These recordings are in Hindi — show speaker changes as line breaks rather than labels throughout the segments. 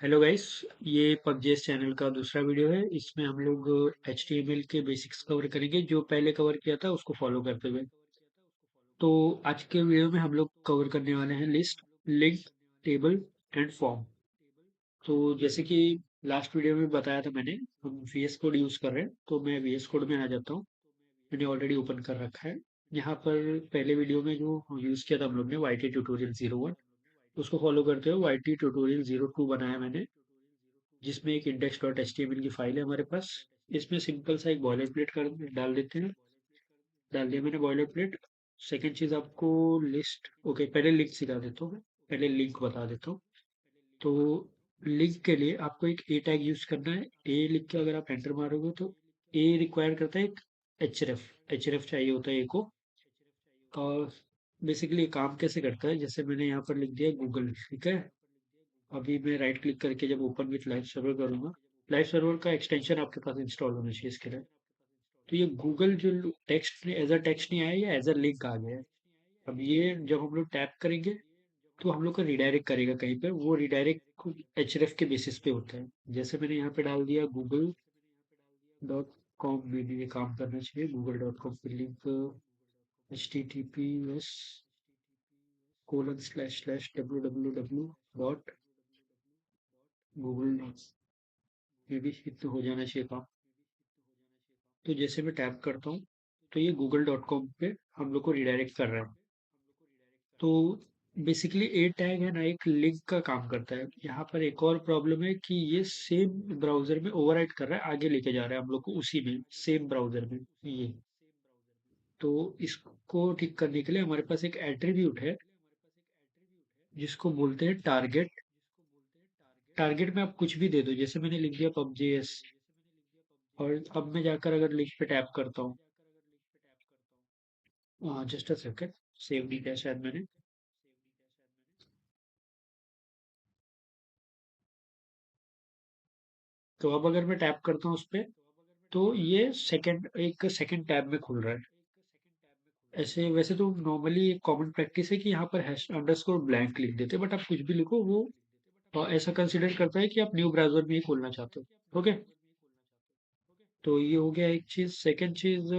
Hello guys. ये पबजीएस चैनल का दूसरा वीडियो है। इसमें हम लोग HTML के बेसिक्स कवर करेंगे। जो पहले कवर किया था उसको फॉलो करते हुए। तो आज के वीडियो में हम लोग कवर करने वाले हैं list, link, table and form. तो जैसे कि लास्ट वीडियो में बताया था मैंने, हम VS कोड यूज़ कर रहे हैं। तो मैं VS कोड में आ जाता हूँ। मैंने ऑलरेडी ओपन कर रखा है। यहाँ पर पहले वीडियो में जो यूज़ किया था हम लोग ने, YT ट्यूटोरियल 01, उसको फॉलो करते हुए YT ट्यूटोरियल 02 बनाया मैंने, जिसमें एक index.html की फाइल है हमारे पास। इसमें सिंपल सा एक बॉयलर प्लेट कर डाल देते हैं। डाल दिया मैंने बॉयलर प्लेट। सेकेंड चीज़ आपको लिस्ट, ओके पहले लिंक सिखा देता हूँ मैं। पहले लिंक बता देता हूँ। तो लिंक के लिए आपको एक ए टैग यूज करना है। ए लिख के अगर आप एंटर मारोगे तो ए रिक्वायर करता है एक एच चाहिए होता है ए को। और बेसिकली काम कैसे करता है, जैसे मैंने यहाँ पर लिख दिया गूगल, ठीक है। अभी मैं राइट क्लिक करके जब ओपन विथ लाइव सर्वर करूंगा, लाइव सर्वर का एक्सटेंशन आपके पास इंस्टॉल होना चाहिए इसके लिए। तो ये गूगल जो टेक्स्ट एज अ टेक्स्ट नहीं आया, ये एज अ लिंक आ गया है। अब ये जब हम लोग टैप करेंगे तो हम लोग को रिडायरेक्ट करेगा कहीं पर। वो रिडायरेक्ट HRF के बेसिस पे होता है। जैसे मैंने यहाँ पे डाल दिया google.com में भी ये काम करना चाहिए। google.com पे लिंक https://www.google में भी हिट हो जाना चाहिए काम। तो जैसे मैं टैप करता हूँ तो ये google.com पे हम लोग को रिडायरेक्ट कर रहा है। तो बेसिकली ए टैग है ना, एक लिंक का काम करता है। यहाँ पर एक और प्रॉब्लम है कि ये सेम ब्राउजर में ओवरराइट कर रहा है, आगे लेके जा रहा है हम लोग को उसी में, सेम ब्राउजर में ये। तो इसको ठीक करने के लिए हमारे पास एक एट्रीब्यूट है जिसको बोलते हैं टारगेट। टारगेट में आप कुछ भी दे दो, जैसे मैंने लिख दिया pubgs। और अब मैं जाकर अगर लिंक पे टैप करता हूँ, जस्ट अ सेकेंड, सेव नहीं किया शायद मैंने। तो अब अगर मैं टैप करता हूँ उस पे, तो ये सेकंड टैब में खुल रहा है। ऐसे वैसे तो नॉर्मली एक कॉमन प्रैक्टिस है कि यहाँ पर हैश अंडरस्कोर ब्लैंक लिख देते हैं, बट आप कुछ भी लिखो, वो ऐसा कंसिडर करता है कि आप न्यू ब्राउजर में ही खोलना चाहते हो। ओके। तो ये हो गया एक चीज। सेकंड चीज,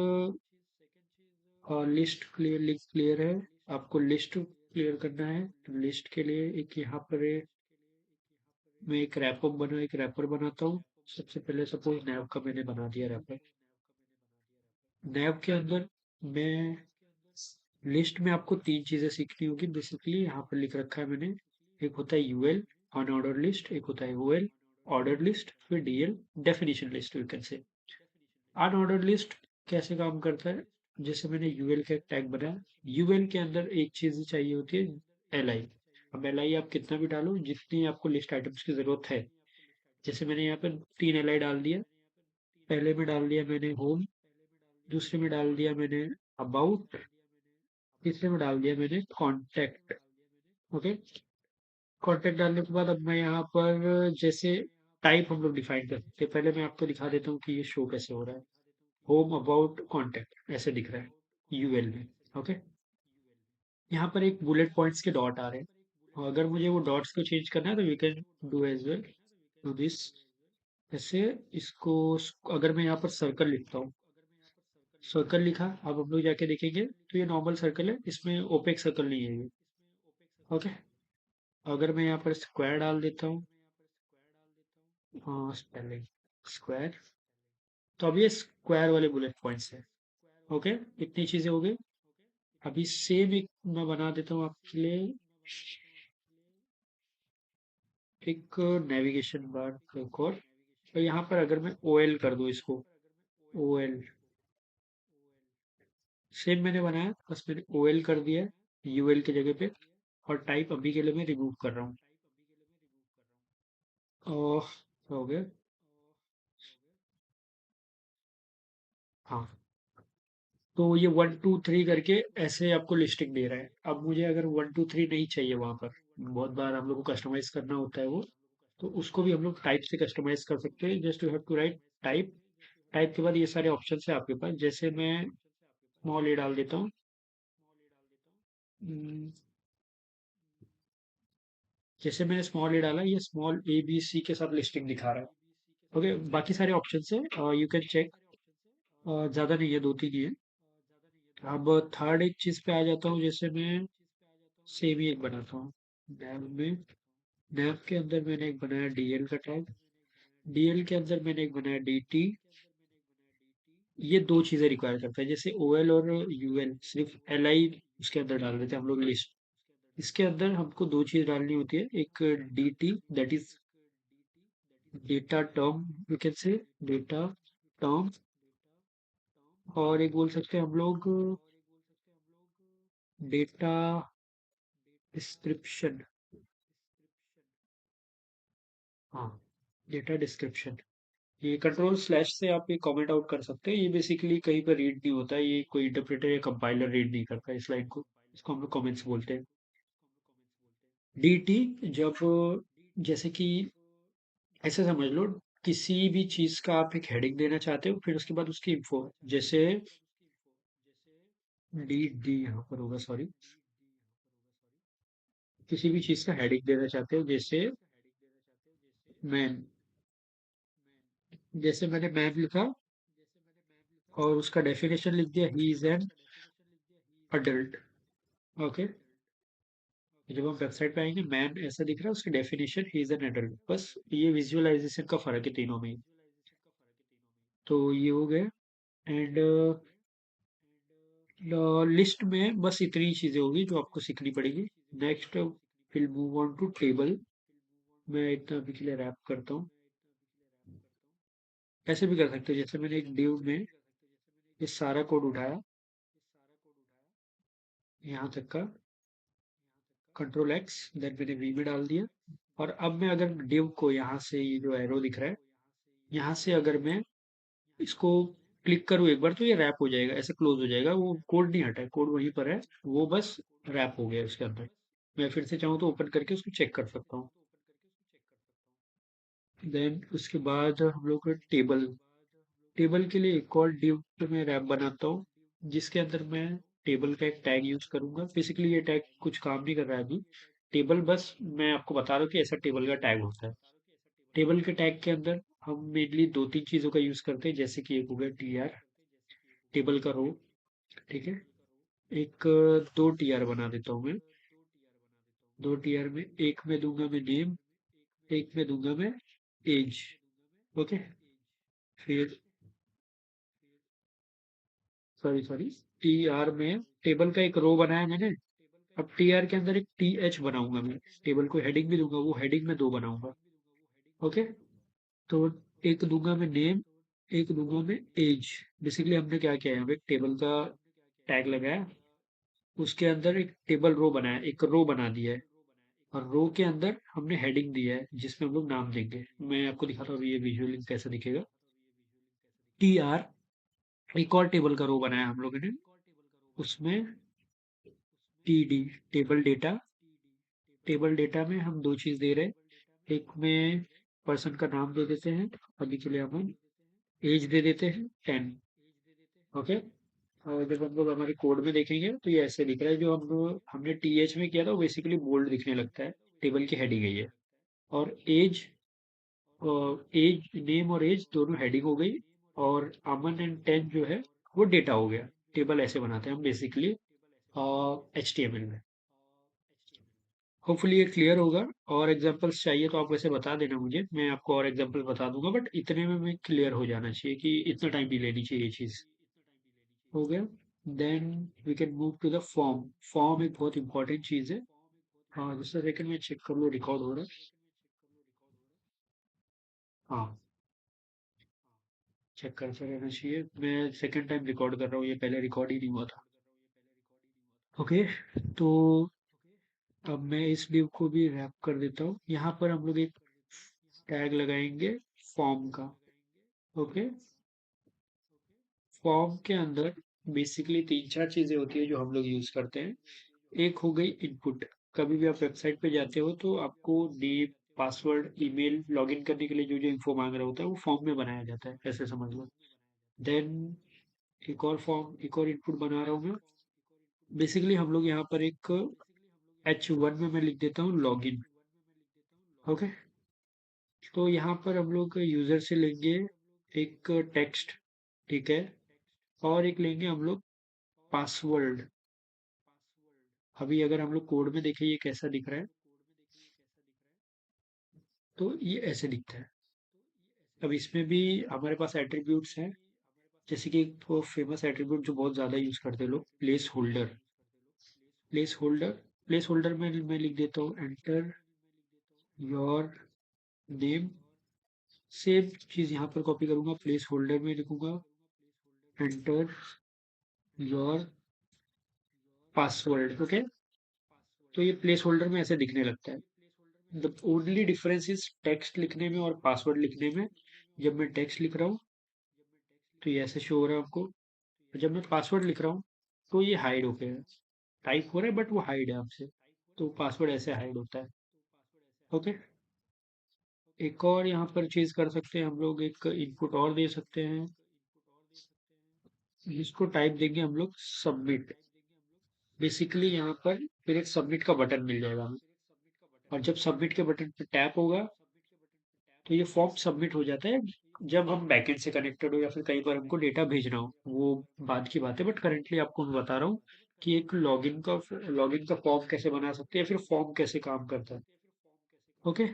लिस्ट क्लियर, लिंक क्लियर है। आपको लिस्ट क्लियर करना है, तो लिस्ट के लिए एक यहाँ पर मैं एक रैपर बनाता हूँ। सबसे पहले सपोज नैव का मैंने बना दिया रैपर। नैव के अंदर मैं लिस्ट में आपको तीन चीजें सीखनी होगी बेसिकली। यहाँ पर लिख रखा है मैंने। एक होता है यूएल, अनऑर्डर लिस्ट। एक होता है ओएल, ऑर्डर लिस्ट। फिर DL, definition list, you can से। अनऑर्डर लिस्ट कैसे काम करता है, जैसे मैंने यूएल का एक टैग बनाया। यूएल के अंदर एक चीज चाहिए होती है, एल आई। अब एल आई आप कितना भी डालो, जितनी आपको लिस्ट आइटम्स की जरूरत है। जैसे मैंने यहाँ पर 3 LI डाल दिया। पहले में डाल दिया मैंने होम, दूसरे में डाल दिया मैंने अबाउट, तीसरे में डाल दिया मैंने कॉन्टैक्ट। ओके। कॉन्टैक्ट डालने के बाद अब मैं यहाँ पर जैसे टाइप हम लोग डिफाइन कर सकते हैं। पहले मैं आपको दिखा देता हूँ कि ये शो कैसे हो रहा है। होम अबाउट कॉन्टैक्ट ऐसे दिख रहा है यूएल में। ओके। यहाँ पर एक बुलेट पॉइंट्स के डॉट आ रहे हैं, और अगर मुझे वो डॉट्स को चेंज करना है तो we can do as well, do this ऐसे। इसको अगर मैं यहाँ पर सर्कल लिखता हूँ, सर्कल लिखा, अब हम लोग जाके देखेंगे तो ये नॉर्मल सर्कल है, इसमें ओपेक सर्कल नहीं है ये। ओके। अगर मैं यहाँ पर स्क्वायर डाल देता हूँ, हाँ स्पेलिंग स्क्वायर, तो अब ये स्क्वायर वाले बुलेट पॉइंट्स है। ओके। इतनी चीजें हो गई। अभी सेम एक मैं बना देता हूँ आपके लिए, एक नेविगेशन बार एक और यहाँ पर अगर मैं OL कर दूँ इसको, OL सेम मैंने बनाया, बस मैंने OL कर दिया है UL की जगह पे। और टाइप अभी के लिए मैं रिमूव कर रहा हूँ। और हो गया। हाँ। तो ये 1 2 3 करके ऐसे आपको लिस्टिंग दे रहा है। अब मुझे अगर 1 2 3 नहीं चाहिए वहां पर, बहुत बार हम लोग को कस्टमाइज करना होता है वो, तो उसको भी हम लोग टाइप से कस्टमाइज कर सकते हैं। Just you have to write type. Type के बाद ये सारे ऑप्शन है आपके पास। जैसे मैं स्मॉल ए डाल देता हूँ। हम्म, जैसे मैंने स्मॉल ए डाला, ये स्मॉल ए बी सी के साथ लिस्टिंग दिखा रहा है। ओके, बाकी सारे ऑप्शन है, यू कैन चेक। ज़्यादा नहीं है, दो तीन ही है। अब थर्ड एक चीज़ पे आ जाता हूँ, जैसे मैं सेम ही एक बनाता हूँ नैव में। नैव के अंदर मैंने एक बनाया डीएल का टैग। डीएल के अंदर मैंने एक बनाया डीटी। ये दो चीज़ें रिक्वायर करता है, जैसे ओएल और यूएल सिर्फ एलआई उसके अंदर डाल रहे थे हम लोग लिस्ट। इसके अंदर हमको दो चीज़ डालनी होती है, एक DT that is data term, you can say data term, और एक बोल सकते हैं हम लोग डेटा डिस्क्रिप्शन। हाँ, डेटा डिस्क्रिप्शन। ये कंट्रोल स्लैश से आप ये कमेंट आउट कर सकते हैं। ये बेसिकली कहीं पर रीड नहीं होता है, ये कोई इंटरप्रेटर या कंपाइलर रीड नहीं करता है इस लाइन को। इसको हम लोग कमेंट्स बोलते हैं। डीटी, जब जैसे कि ऐसे समझ लो, किसी भी चीज का आप एक हेडिंग देना चाहते हो, फिर उसके बाद उसकी इन्फो, जैसे डी डी यहाँ पर होगा, सॉरी। किसी भी चीज का हेडिंग देना चाहते हो, जैसे मैन। जैसे मैंने मैन लिखा और उसका डेफिनेशन लिख दिया, he is an adult. Okay, जब हम वेबसाइट पे आएंगे, मैन ऐसा दिख रहा है, उसकी definition he is an adult. बस ये विजुअलाइजेशन का फर्क है तीनों में। तो ये हो गए। एंड लिस्ट में बस इतनी चीजें होगी जो आपको सीखनी पड़ेगी। Next will move on to table. मैं इतना अभी के लिए रैप करता हूँ। ऐसे भी कर सकते हैं, जैसे मैंने एक div में ये सारा कोड उठाया यहाँ तक का, कंट्रोल एक्स, देन मैंने वी में डाल दिया। और अब मैं अगर div को यहाँ से, ये जो एरो दिख रहा है, यहाँ से अगर मैं इसको क्लिक करूँ एक बार, तो ये रैप हो जाएगा, ऐसे क्लोज हो जाएगा। वो कोड नहीं हटा है, कोड वहीं पर है, वो बस रैप हो गया उसके अंदर। मैं फिर से चाहूँ तो ओपन करके उसको चेक कर सकता हूँ। देन उसके बाद हम लोग टेबल। टेबल के लिए एक और div पे मैं रैप बनाता हूँ, जिसके अंदर मैं टेबल का एक टैग यूज करूंगा। बेसिकली ये टैग कुछ काम नहीं कर रहा है अभी। टेबल, बस मैं आपको बता रहा हूँ कि ऐसा टेबल का टैग होता है। टेबल के टैग के अंदर हम मेनली दो तीन चीजों का यूज करते हैं, जैसे कि एक हो गया टीआर, टेबल का रो। ठीक है, एक दो टीआर बना देता हूँ मैं। दो टीआर में एक में दूंगा मैं नेम, एक में दूंगा मैं एज। ओके, फिर सॉरी सॉरी, टी आर में टेबल का एक रो बनाया मैंने। अब टी आर के अंदर एक टी एच बनाऊंगा मैं। टेबल को हेडिंग भी दूंगा, वो हेडिंग में दो बनाऊंगा। ओके, तो एक दूंगा मैं नेम, एक दूंगा मैं एज। बेसिकली हमने क्या किया है, हमें टेबल का टैग लगाया, उसके अंदर एक टेबल रो बनाया, एक रो बना दिया है। और रो के अंदर हमने हेडिंग दिया है जिसमें हम लोग नाम देंगे। मैं आपको दिखाता हूँ अभी ये विजुअली कैसे दिखेगा। टी आर, एक और टेबल का रो बनाया हम लोगों ने, उसमें T D, table data. Table data में हम दो चीज दे रहे हैं, एक में पर्सन का नाम दे देते हैं, अभी के लिए हम एज दे देते हैं 10। ओके, और जब हम लोग हमारे कोड में देखेंगे तो ये ऐसे दिख रहा है। जो हम लोग हमने टी एच में किया था वो बेसिकली बोल्ड दिखने लगता है, टेबल की हेडिंग है ये। और एज, एज, नेम और एज दोनों हेडिंग हो गई। और अमन एंड 10 जो है वो डेटा हो गया। टेबल ऐसे बनाते हैं हम basically H T M L में। होपफुली ये क्लियर होगा। और एग्जांपल्स चाहिए तो आप वैसे बता देना मुझे, मैं आपको और एग्जांपल बता दूंगा, बट इतने में मैं क्लियर हो जाना चाहिए कि इतना टाइम भी लेनी चाहिए ये चीज़। हो गया। Then we can move to the form. Form एक बहुत इंपॉर्टेंट चीज़ है। हाँ, दूसरा सेकंड में चेक कर लो रिकॉर्ड हो रहा है। हाँ, चेक करते रहना चाहिए। मैं सेकंड टाइम रिकॉर्ड कर रहा हूँ, ये पहले रिकॉर्ड ही नहीं हुआ था। ओके, तो अब मैं इस div को भी रैप कर देता हूँ। यहाँ पर हम लोग एक टैग लगाएंगे फॉर्म का। ओके, फॉर्म के अंदर बेसिकली तीन चार चीजें होती है जो हम लोग यूज करते हैं। एक हो गई इनपुट। कभी भी आप वेबसाइट पे जाते हो तो आपको नेम, पासवर्ड, ईमेल, लॉगिन करने के लिए जो जो इन्फो मांग रहा होता है वो फॉर्म में बनाया जाता है, ऐसे समझ लो। देन एक और फॉर्म, एक और इनपुट बना रहा हूँ मैं। बेसिकली हम लोग यहाँ पर एक H1 में मैं लिख देता हूँ लॉगिन। ओके, तो यहाँ पर हम लोग यूजर से लेंगे एक टेक्स्ट, ठीक है, और एक लेंगे हम लोग पासवर्ड। अभी अगर हम लोग कोड में देखें ये कैसा दिख रहा है, तो ये ऐसे दिखता है। अब इसमें भी हमारे पास एट्रीब्यूट्स हैं, जैसे कि एक फेमस एट्रीब्यूट जो बहुत ज़्यादा यूज़ करते हैं लोग, प्लेस होल्डर। प्लेस होल्डर में मैं लिख देता हूँ एंटर योर नेम। सेम चीज़ यहाँ पर कॉपी करूँगा, प्लेस होल्डर में लिखूंगा एंटर योर पासवर्ड। ओके, तो ये प्लेस होल्डर में ऐसे दिखने लगता है। The only difference is text लिखने में और पासवर्ड लिखने में। जब मैं टेक्स्ट लिख रहा हूँ तो ये ऐसे शो हो रहा है आपको, जब मैं पासवर्ड लिख रहा हूँ तो ये हाइड हो गया है। टाइप हो रहा है बट वो हाइड है आपसे, तो पासवर्ड ऐसे हाइड होता है। ओके, एक और यहाँ पर चीज कर सकते हैं हम लोग, एक इनपुट और दे सकते हैं, जिसको टाइप देंगे हम लोग सबमिट। बेसिकली यहाँ पर फिर एक सबमिट का बटन मिल जाएगा हमें, और जब सबमिट के बटन पर टैप होगा तो ये फॉर्म सबमिट हो जाता है। जब हम बैकएंड से कनेक्टेड हो या फिर कहीं पर हमको डेटा भेजना हो, वो बाद की बात है, बट करंटली आपको मैं बता रहा हूँ कि एक लॉगिन का फॉर्म कैसे बना सकते हैं, फिर फॉर्म कैसे काम करता है। ओके,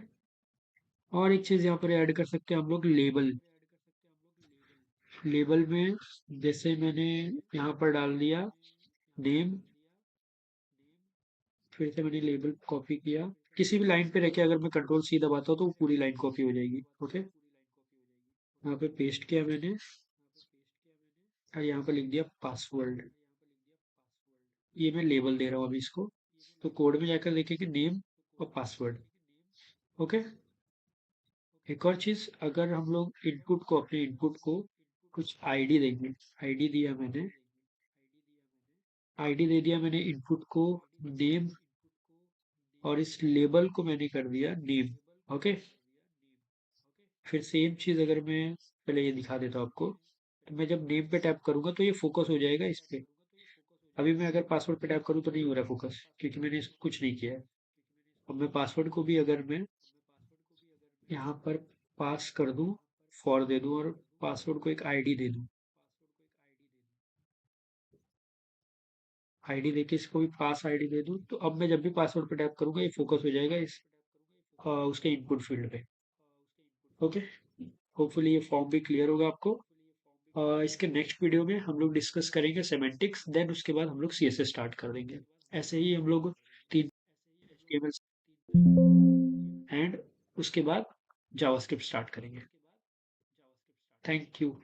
और एक चीज यहाँ पर ऐड कर सकते हैं हम लोग, लेबल। लेबल में जैसे मैंने यहाँ पर डाल दिया नेम, फिर से मैंने लेबल कॉपी किया, किसी भी लाइन पे रह के अगर मैं कंट्रोल सी दबाता हूँ तो वो पूरी लाइन कॉपी हो जाएगी। ओके, यहाँ पे पेस्ट किया मैंने, और यहाँ पे लिख दिया पासवर्ड। ये मैं लेबल दे रहा हूँ अभी इसको, तो कोड में जाकर देखेंगे नेम और पासवर्ड। ओके, एक और चीज, अगर हम लोग अपने इनपुट को कुछ आईडी देंगे, आईडी दिया मैंने, आईडी दे दिया मैंने इनपुट को नेम, और इस लेबल को मैंने कर दिया नेम। ओके, फिर सेम चीज अगर मैं पहले ये दिखा देता हूँ आपको, तो मैं जब नेम पे टैप करूंगा तो ये फोकस हो जाएगा इस पे। अभी मैं अगर पासवर्ड पे टैप करूँ तो नहीं हो रहा फोकस, क्योंकि मैंने इसको कुछ नहीं किया है। अब मैं पासवर्ड को भी अगर मैं यहाँ पर पास कर दूं, फॉर दे दूं, और पासवर्ड को एक आईडी दे दूं, आईडी देके इसको भी पास आईडी दे दूं, तो अब मैं जब भी पासवर्ड पे टैप करूंगा ये फोकस हो जाएगा इस उसके इनपुट फील्ड पे। ओके, होपफुली ये फॉर्म भी क्लियर होगा आपको। इसके नेक्स्ट वीडियो में हम लोग डिस्कस करेंगे सेमेंटिक्स, देन उसके बाद हम लोग सीएसएस स्टार्ट कर देंगे। ऐसे ही हम लोग तीन HTML एंड उसके बाद जावास्क्रिप्ट स्टार्ट करेंगे। Thank you.